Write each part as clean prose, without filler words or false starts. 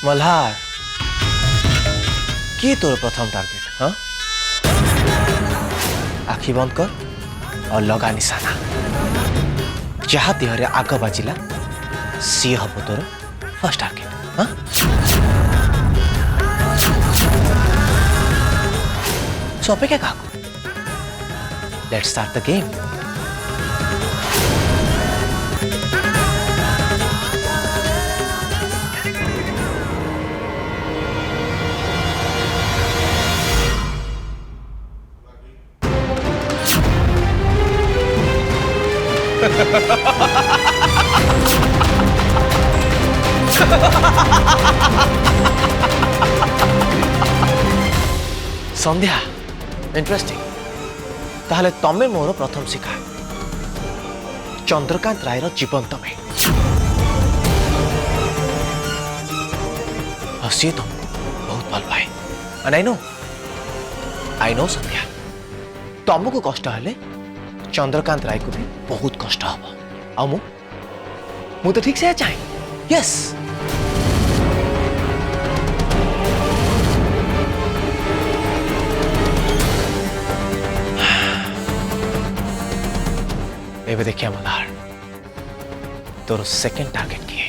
मल्हार किए तोर प्रथम टार्गेट? हाँ, आखि बंद कर और लगा निशाना। जहाँ देहरे आग बाजिला सी हम तोर फर्स्ट टार्गेट। हाँ, सो अपेक्षा क्या? Let's start the game. Sandhya, interesting. ताहले तमे मोर प्रथम शिकार चंद्रकांत रायर जीवंत में सी तुमको बहुत भल पाए। एंड आई नो संध्या, तुमको कष्ट हेले चंद्रकांत राय को भी बहुत कष्ट हम। आ मु तो ठीक से चाहे। यस, एवं देखिए मल्हार, तोर सेकंड टारगेट किए।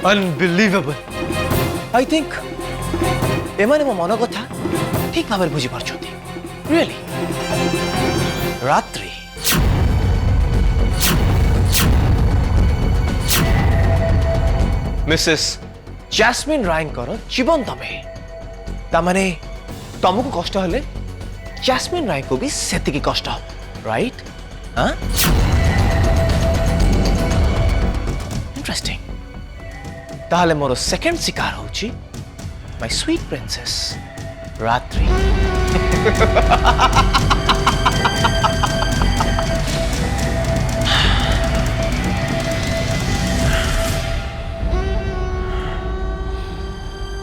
अनबिलीवेबल। आई थिंक एमाने मो मन कथा ठीक भाव बुझी पार्छन्ति। रियली रात्रि मिसेस जैस्मिन रायंकर जीवंत में तामाने तुमको कष्ट हेले जैस्मिन राय को भी सेतिकी कष्ट हो, राइट? हाँ, इंटरेस्टिंग। ताहले मोर सेकंड शिकार होची माय स्वीट प्रिंसेस रात्रि।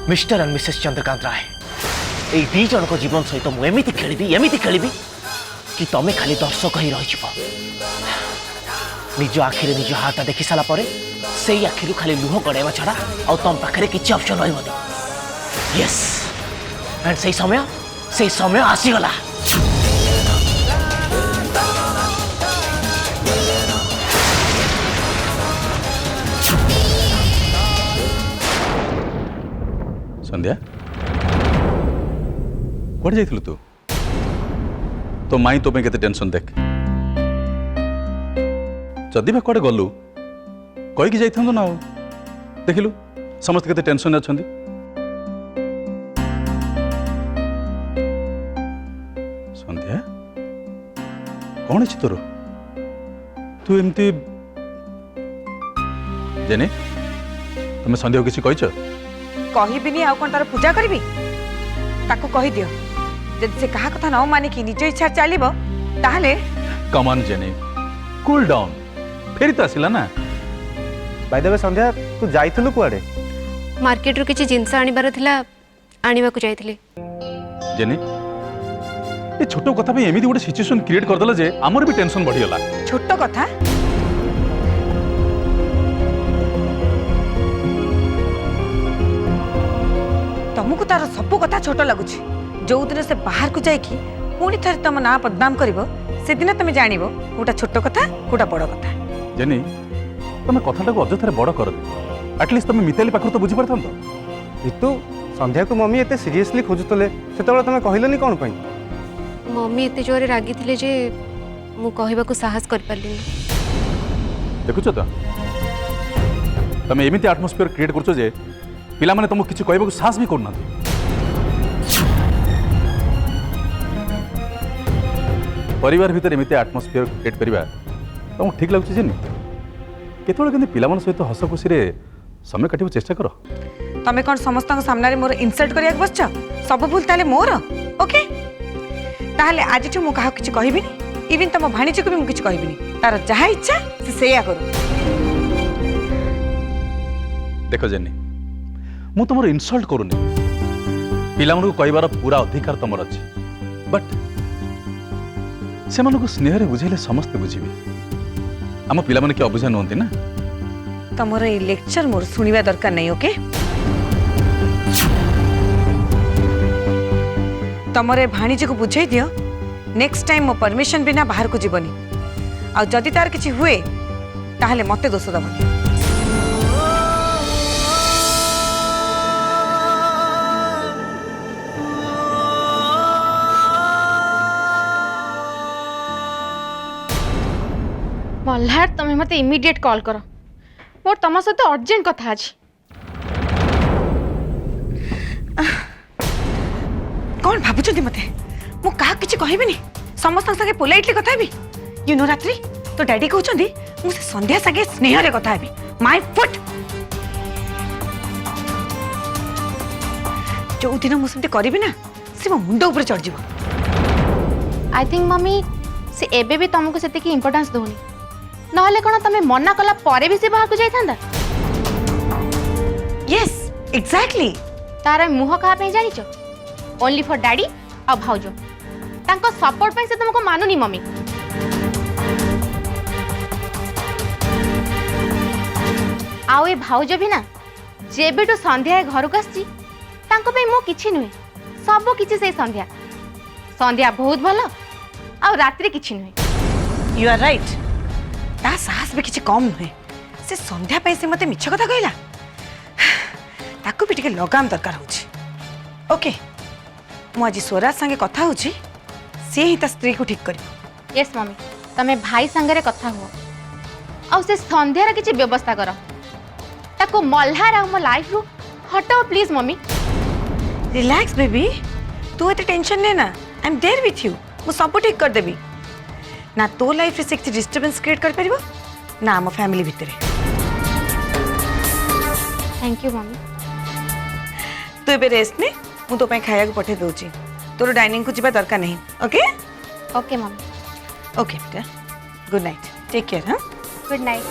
मिस्टर एंड मिसेस चंद्रकांत राय, ए दी जन को जीवन सहित मुझे खेली कि तमें खाली दर्शक ही रही। निज आखिरे निज हाथ देखी सारा पर से आखिर खाली लुह गड़ाइवा छड़ा आ तुम पाखे किसी ऑप्शन रही। यस, एंड से समय आसीगला। संध्या, कौन जाइलु तू? तो माई तो केते टेंशन देख। जदि बा कड़े गलु कहीकि जाइथंदो ना, देखिलु समस्त केते टेंशन अछंदी। संध्या, कौन अछि तोर? तू एमती जेने तुम संध्या किसी कहिछ? कहिबिनी आ कोन तार पूजा करबी? ताको कहि दियो जदि से कहा कथा न माने कि निज इच्छा चलिबो ताहले। कम ऑन जेने, कूल डाउन। फेरी तो आसिला ना। बाय द वे संध्या, तू जाइथलु कुआडे? मार्केट रो किछि जिंस आनिबार थिला, आनिबा को जाइथिली। जेने ए छोटो कथा पे एमिति गोटे सिचुएशन क्रिएट कर दला जे हमर भी टेंशन बढ़ी गला। छोटो कथा? तुमको तार सब कथा छोट लगुच। जो दिन से बाहर को जाइकी पुणी थे तुम ना बदनाम करिवो से दिन तुम जानिबो कोटा छोट कथा कोटा बड़ कथा। जेनी तुम कथाटा को अजथरे बड़ कर दे। एटलीस्ट तुम मिताली पाखर तो बुझी परथन तो। ऋतु, संध्या को मम्मी एते सीरियसली खोजुतले सेतबेला तुम कहिलनी कोन पई? मम्मी एते जोरे रागी थिले जे मु कहबा को साहस कर परलिनी। देखुछ तो तुम एमिति एटमॉस्फियर क्रिएट करछो जे पिला माने तुमको किछि कहबा को साहस भी करना। परिवार भीतर एमिति एटमॉस्फियर क्रिएट करबा तुमको ठीक लागुछ जे केतोळे केंति पिला मन सहित हस खुशी रे समय काटिबो चेष्टा करो। तमे कोन समस्त सामने मोर इनसल्ट करिया बसछ? सब भूल ताले मोर। ओके, ताहले आज मु कहा किछि कहबिनी। इवन तुम भाणीजी को भी मुझे कहबिनी। तार जहाँ इच्छा ସେ ସେଇଆ କରୁ। देख जेनी मु तुम इनसल्ट करूनी पिला कहबार पूरा अधिकार तुम अच्छी बट से स्नेह बुझेले समस्ते बुझे आम पिला कि अबुझा नुहति ना तमर ये लेक्चर मोर सुनिबा दरकार नहीं। ओके तमरे भाणीजी को बुझाई दियो नेक्स्ट टाइम मो परमिशन बिना बाहर को जीवनी आ जदि तार किछि हुए ताहले मते दोष दबनी। मल्हार तुम्हें मत इमिडिएट कॉल करो मोर तुम सहित अर्जेंट कथा अछि। कौन भाबुचंती मते मु का किछि कहबिनी समस्त संगे पोलाइटली कथा हेबी। यू नो रात्रि तो डैडी कहउचंदी मु से संध्या संगे स्नेह रे कथा हेबी। माय फुट जो दिन मु सेमते करबी ना से मो मुंड ऊपर चढ़ जीवो। आई थिंक मम्मी से एबे भी तुमको सेति की इंपोर्टेंस दोनी नहले कोन तमे मना कला परे भी से बाहर को जाई थांदा। यस एग्जैक्टली तार मुह कहा पे जानिचो ओनली फॉर डैडी आ भाउजो तांको सपोर्ट पे से तुमको मानुनी मम्मी। आउ ए भाउजो भी ना जेबेटो संध्या घर को आसी तांको पे मो किछि नुहे सब किछि से संध्या संध्या बहुत भलो आ रात्रि किछि नुहे। यू आर राइट ता साहस भी किछि कम नुहे से संध्या पे से मते मिछ कथा कहला ताको भी टिके लगाम दरकार होछि। ओके मु आज स्वराज संगे कथा होछि से ही ता स्त्री को ठीक करियो। यस मम्मी तमे भाई संगरे कथा हुआ आ से संध्यार किछि व्यवस्था करो ताको मल्हार आ मो लाइफ रु हटाओ प्लीज मम्मी। रिलैक्स बेबी तू एते टेंशन ले ना I am there with you मु सब ठीक कर देबी ना तो लाइफ रे से किछि डिस्टर्बेंस क्रिएट कर परिबो ना हम फैमिली भितरे। Thank you mummy. तू एबे रेस्ट ने मु तो पय खाया को पठे दोची तोर डाइनिंग को जिबा दरकार नहीं। Okay okay mummy. ओके बेटा गुड नाइट टेक केयर। हां गुड नाइट।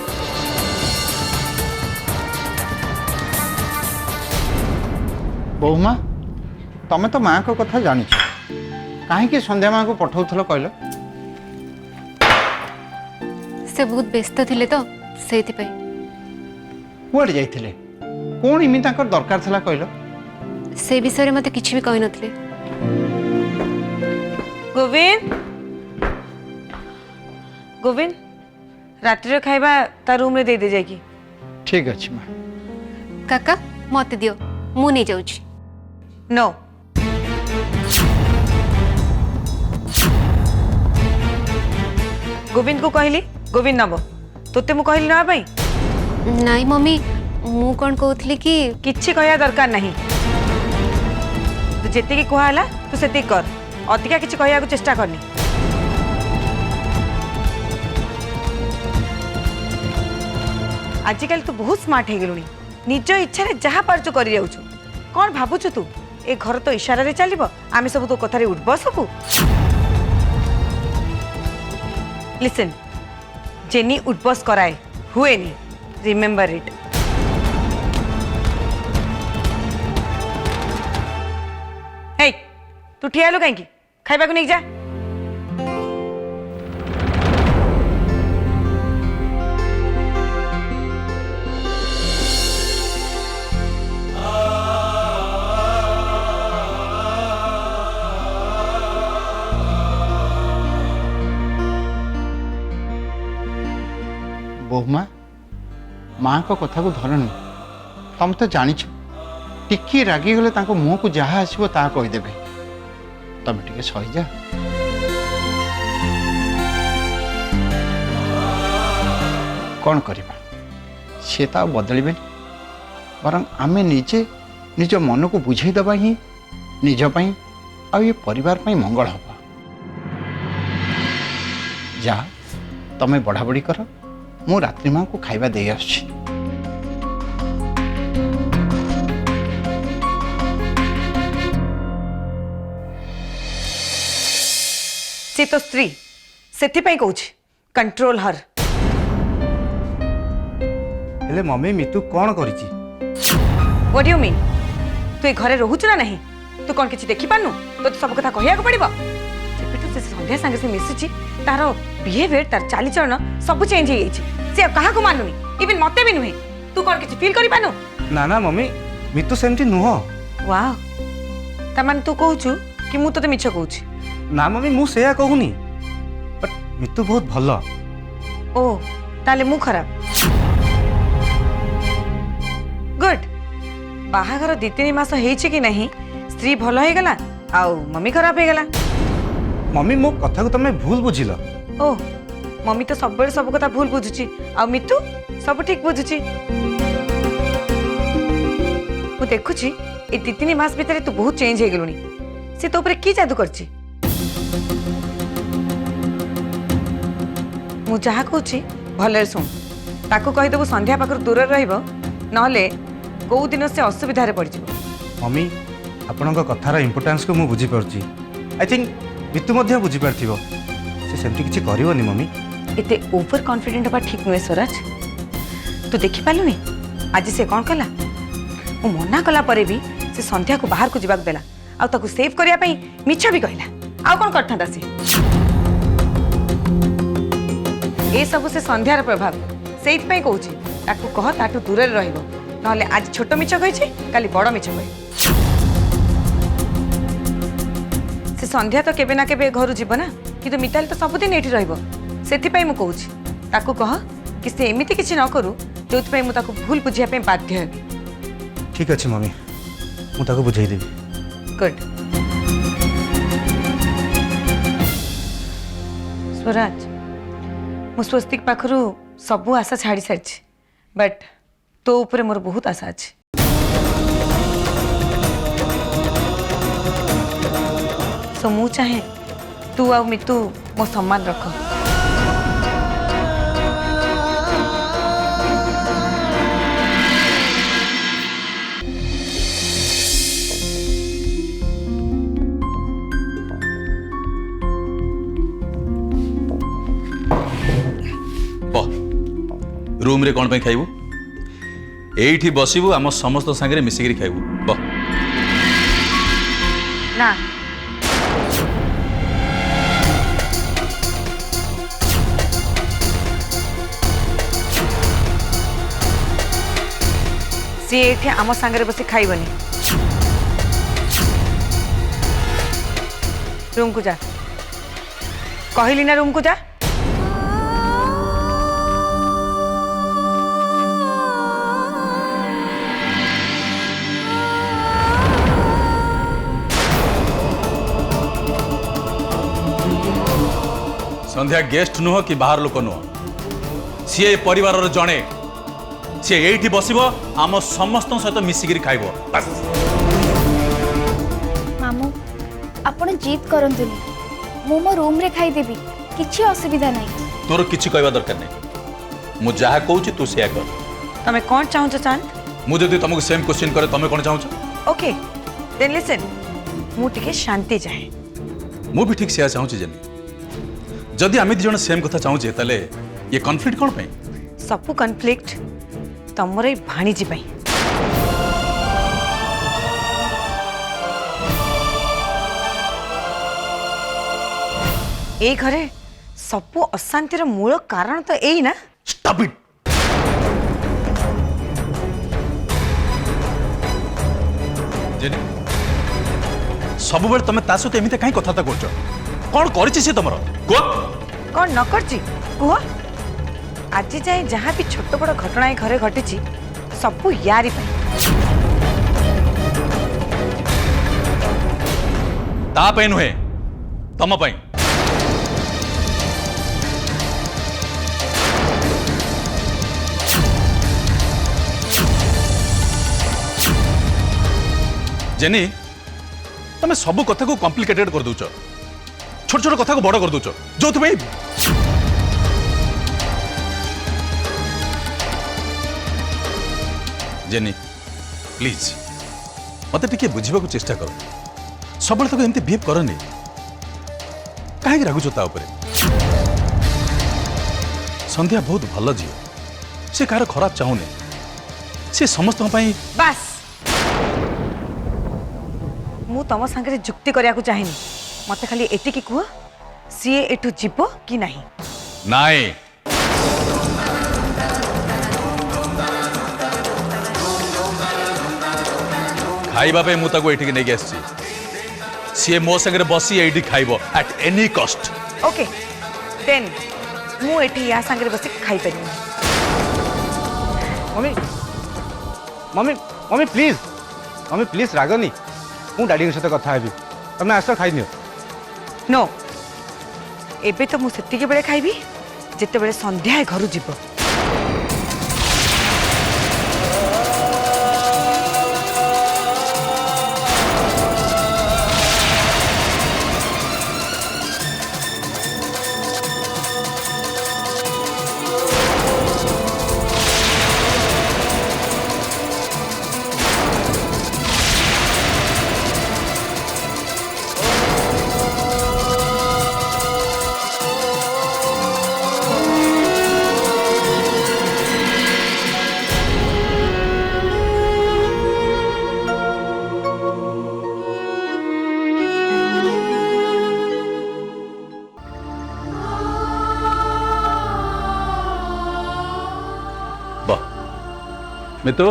बहुमा तमें तो माँ को कथा जानिछ कहीं संध्या माँ को पठाउथलो कहलो से बहुत व्यस्त थिले तो सेति पे कुआडे जाइथिले कोन इमी ताकर दरकार थला कहलो से विषय रे मते किछि भी कहि नथिले। गोविंद गोविंद रात्रि रे खाइबा ता रूम रे दे दे जाई। ठीक अछि माँ। काका मते दियो मु नहीं जाउछि। नो गोविंद को कहली गोविंद नब तोते मु कहली ना भाई नाई मम्मी मु कोन कहउथली कि किछि कहया दरकार नहीं तू जेते की कहला तू सेते कर अधिका किछि कहया को चेष्टा करनी। आजिकल तू बहुत स्मार्ट है गेलुनी निज इच्छा रे जहा पारचो करि जाउछु कौन भाबुछु तू ए घर तो इशारा रे चलिबो आमी सब तो कथा रे उठबो सबु। लिसन जेनी उठबस कराए हुए नी रिमेंबर इट। हे तू ठिया लो कहीं खाइबा को नहीं जा। बहुमा माँ को कथा को धरनी तुम तो जानिछ टिकी रागी गले तांको मुंह को जहाँ आसो ता कहीदेवे तुम टिके सही जा। कौन करवा सी तो बदलबे बर आमे निजे निज मन को बुझेदबा ही निजपाई आ ये परिवार पाई मंगल हम जा तमें बढ़ा बढ़ी कर मु रात्रि माँ को खाइबा दे आछी। से तो स्त्री से कंट्रोल हर। हेले मम्मी मितु कौन करिछि? What do you mean? तू ए घरे रहूच ना नहीं? तू कौन किछि देखि पानु? तो सब कथा कहिया को पड़िबो। जेपेटू से संध्या संगे से मिसिछि तार बिहेवियर तार चाली चलन सब चेंज हो जाइछि। से कहा को मानुनी, इवन मते भी नुहे। तू कौन किछि फील करि पानु? ना ना मम्मी मितु सेमती नुह। वाओ, ता मान तू कहूछु कि मु तते मिछ कहूछि? ना मम्मी मु सेया कहूनी, बट मितु बहुत भल। ओ ताले मु खराब? गुड। बाहाघर 2-3 मास हेछि कि नहीं स्त्री भल हो गला आउ मम्मी खराब हो गला। मम्मी मो कथा को तमे भूल बुझिल। ओ मम्मी तो सब बेले सब कथा भूल बुझुची आ मितु सब ठीक बुझुची। मु देखुची ए 2-3 मास भीतर तू बहुत चेंज हो गेलुनी। से तो ऊपर की जादू करची? मु जहा कहूची भले सुन। ताको कहि देबो संध्या पाखर दूर रहइबो, नहले को दिन से असुविधा रे पड़ जिवो। मम्मी आपणक कथार इम्पोर्टेंस को मु बुझी परची। आई थिंक मितु मध्य बुझी पारथिबो। से सेमती किछि करिवोनी मम्मी। एते ओवर कॉन्फिडेंट बा ठीक नुहे स्वराज। तू देखि पालुनी आज से कौन कला? मु मना कला परे भी से संध्या को बाहर को जीवाक देला आ ताको सेव करिया पई मिछ भी कहला। आ कौन करथांदा से? ए सब से संध्यार प्रभाव। सेइत पई कहूची ताको कह ताटू दूर रे रहइबो, नहले आज छोट मिछ कहिछि काली बड़ मिछ कहि। से संध्या तो केबे ना केबे घर जीव ना, किंतु मिताली तो सबुदिन एठी रहइबो। सेथि पई मु कहूची ताको कह कि से एमिति किछि न करू जोथि पई मु ताको भूल बुझिया पई बाध्य हेबी। ठीक अछि मम्मी, मु ताको बुझाई देबी। गुड। स्वराज मु स्वस्तिक पाखरु सबु आशा छाड़ी सारिछि, बट तो ऊपर मोर बहुत आशा अछि। सो मु चाहे तू आ मितु मो सम्मान रख। रूम रे कौन पे खाइबू? एठी बसिबू आम समस्त संगे मिसिकी खाइबू। बह ना सी एठी आम संगे बसी खाइबनी। रूम को जा कहली ना, रूम को जा। संध्या गेस्ट नुह कि बाहर लोक नुह, सी परिवार जड़े। सी एठी बसिबो आम समस्त सहित मिसिकी खाइबो। बस मामू आपण जीत करंतुनी, मु मो रूम रे खाइदेबी, किछि असुविधा नहीं। तोर किछि कहबा दरकार नहीं। मु जहा कहूची तू सेया कर। तमे कौन चाहू चांद? मु जदि तुमको सेम क्वेश्चन करे तमे कोन चाहू? ओके देन लिसन, मु टिके शांति चाहे। मु भी ठीक सेया चाहूची जनी। जदि आमे जण सेम कथा चाहूचे ताले ये कॉन्फ्लिक्ट कोन पई? सबु कॉन्फ्लिक्ट तमरे भाणीजी पई। ए घरे सबु अशांतिर मूल कारण तो एई ना। Stop it. जेनी सब बेर तमे ता सहित एमिते काई कथाता करछ? कौन करिछि से तमरो? को कौन न करछि कुह? आज जाए जहाँ भी छोट बड़ घटना घरे घटी सबू यारी पई। ता पे नुहे तम पई। जेनी तमे सब कथा को कॉम्प्लिकेटेड कर दउछ, छोट छोट कथा को बड़ कर दउछ, जो तुम्हें जेनी प्लीज मत टिके बुझा चेष्टा कर। सब तक एमती बिहेव करनी कहीं रागुच ता उपरे। संध्या बहुत भल झील, से कहार खराब चाहूनी, से समस्त बास मु तम संगे जुक्ति करिया को चाहिनी मते खाली एतिकी कुह सीए एठू जीव कि नहीं नाई खाइबा पे मु ताको एठिक नेकी आसी सीए मो संगे बसी एठी खाइबो at any cost okay then मु एठी या संगे बस खाई परिनी मम्मी मम्मी मम्मी प्लीज रागनी मु डैडी सहित कथा हेबी तमे आस खाई नियो नो एबे तो मु सेतिके बेले खाइबी जेते बेले संध्या घर जीव मितु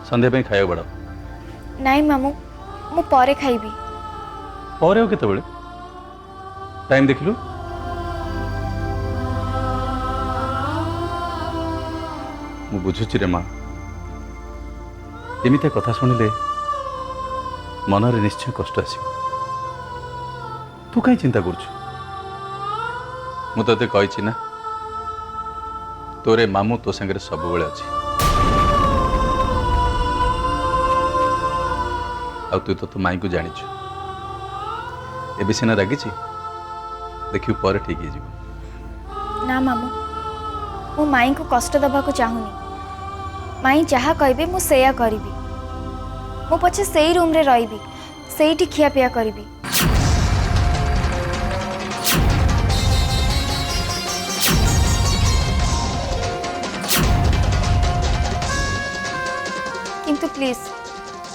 संध्या पे खाया बड़ा नाई मामू मु परे खाइबी पर केत टाइम देखिलु मु बुझुची रे माँ एमती कथा शुणिले मनरे निश्चय कष्ट आसो तू कहीं चिंता करुछु मु तते कहिछि ना तोरे मामू तो संगे सब बेले अच्छी आ तू तो माई को जानिଛୁ एबे सिना रागिछि देखियो पर ठीक हे जीव ना मामू मु माई को कष्ट दबा को चाहूनी माई जहाँ कहबे मु सेया करिबी मु पछे सेई रूम रे रहिबी सेईठी खिया पिया करिबी किंतु प्लीज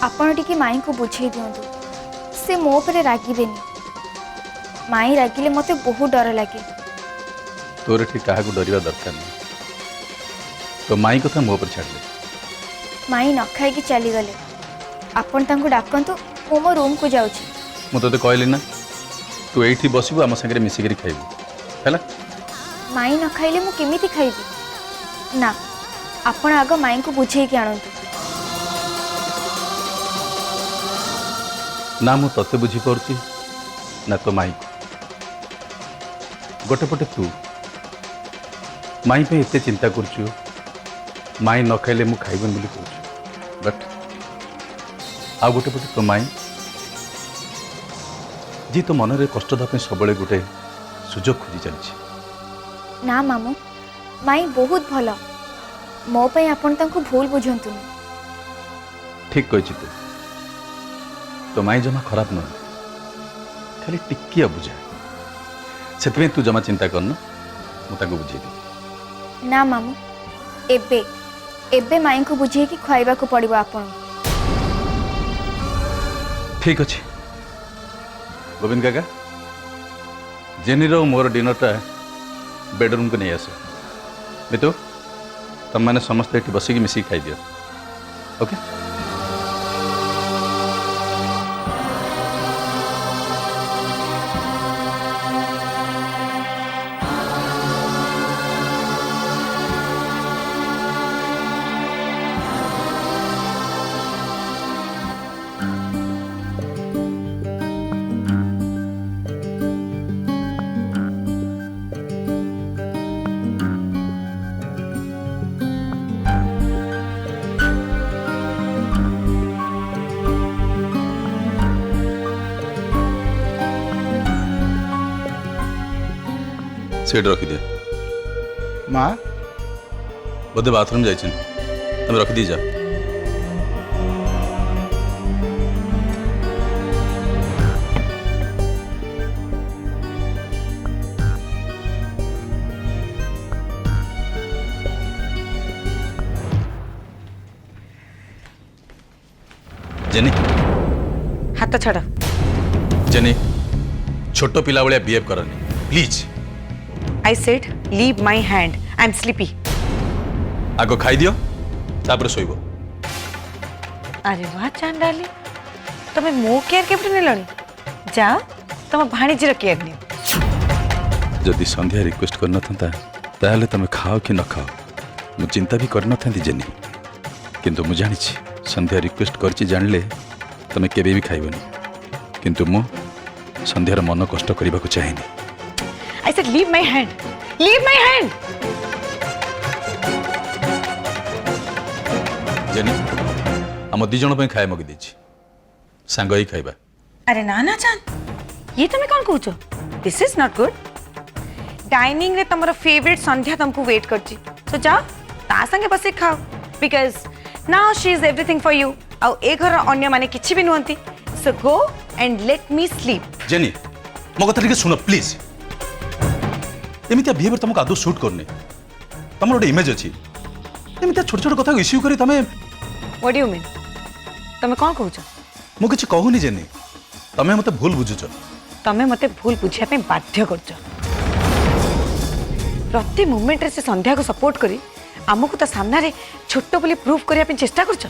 आपण टिके माई को बुझे दिंतु से मो पर रागिबेनी माई रागिले मते बहुत डर लगे तोर ठीक क्या डरवा दरकार नहीं तो माई कथा मो पर छाड़ दे माई न खाई चली गले आपण तांको डाकंतु मो मो रूम को जाउची मु तते कहली ना तू एठी बसिबु हम संगे मिसिकरी खाइबु हैला माई न खाइले मु केमिति खाइबी ना आपण आग माई को बुझे के आनंतु ना मु तते बुझी पड़ची ना तो माई को गोटे पटे तू माई पे एते चिंता करछु माई न खाइले मु खाइबन बोली कहछु बट आ गोटे पटे तो माई जी तो मन रे कष्ट दा पे सबले गोटे सुजोग खोजी चलछि ना मामू माई बहुत भल मो पे आपण तांको भूल बुझंतु ठीक कहछि तू तो माई जमा खराब न खाली टिकिया बुझा से तू जमा चिंता करना मुझे बुझे दे ना मामू एबे एबे माई को बुझे कि खाइबा को पड़िबो आपण ठीक अच्छे गोविंद काका जेनी रो मोर डिनरटा बेडरूम को नहीं आस मितु तुम मैंने समस्त ये बसिक मिसिक खाई दियो ओके सेट रखी दे माँ बोधे बाथरूम जाइए तुम रख दी जा जेनी हाथ छाड़। जेनी छोट पिला भाया बिहेव करनी please. I said leave my hand, I am sleepy. आग खाई दियो तापर सोइबो। अरे वाह चांद डाली, तुम्हें मो केयर केपटे नेलनी? जाओ तुम भाणीजीर केयर नियो। जदि संध्या रिक्वेस्ट कर नथंता ताहले तमे खाओ कि न खाओ मु चिंता भी कर नथंती जेनी, किंतु मु जानी संध्या रिक्वेस्ट करची जानले तमे केबे भी खाइबनी, किंतु मु संध्यार मन कष्ट करबा को चाहेनी। I said leave my hand, leave my hand. जेनी हम दी जण पे खाए मगी देछि, सांग ही खाइबा। अरे ना ना चांद, ये तुम्हें कौन कहूचो? This is not good. Dining रे तमरो फेवरेट संध्या तुमको वेट करची, सो जाओ ता संगे बसे खाओ, because now she is everything for you. आउ ए घर अन्य माने किछि भी नुहंती, so go and let me sleep. जेनी मो कथा टिके सुनो प्लीज। एमितिया बिहेवियर तुमको आदौ शूट करने, तमर गोटे इमेज अच्छी एमितिया छोट छोट कथा इश्यू करी तमे। What do you mean? तमे कौन कहूचो? मु किछि कहूनी जेनी, तमे मते भूल बुझुछ। तमे मते भूल बुझिया पे बाध्य करचो। प्रति मोमेंट रे से संध्या को सपोर्ट करी आमको ता सामना रे छोटो बोली प्रूफ करिया पे चेष्टा करचो।